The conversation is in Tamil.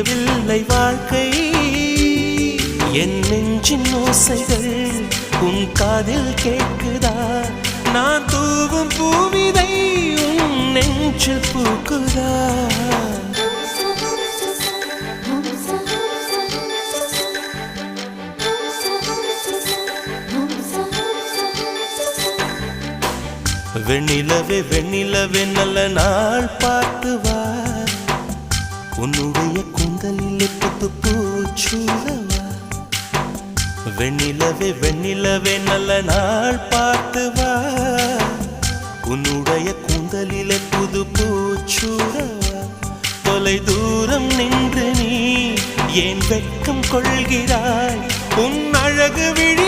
புரியவில்லை வாழ்க்கை என் நெஞ்சின் ஓசைகள் உன் காதில் கேட்குதா நான் தூவும் பூவிதை உன் நெஞ்சில் பூக்குதா வெண்ணிலவே வெண்ணிலவே நல்ல நாள் பார்த்து வா உன்னுடைய கூந்தலில் புத்து பூச்சூடவா வெண்ணிலவே வெண்ணிலவே நல்ல நாள் பார்த்து வா உன்னுடைய கூந்தலில் புது பூச்சூடவா தொலை தூரம் நின்று நீ ஏன் வெட்கம் கொள்கிறாய் உன் அழகு விழ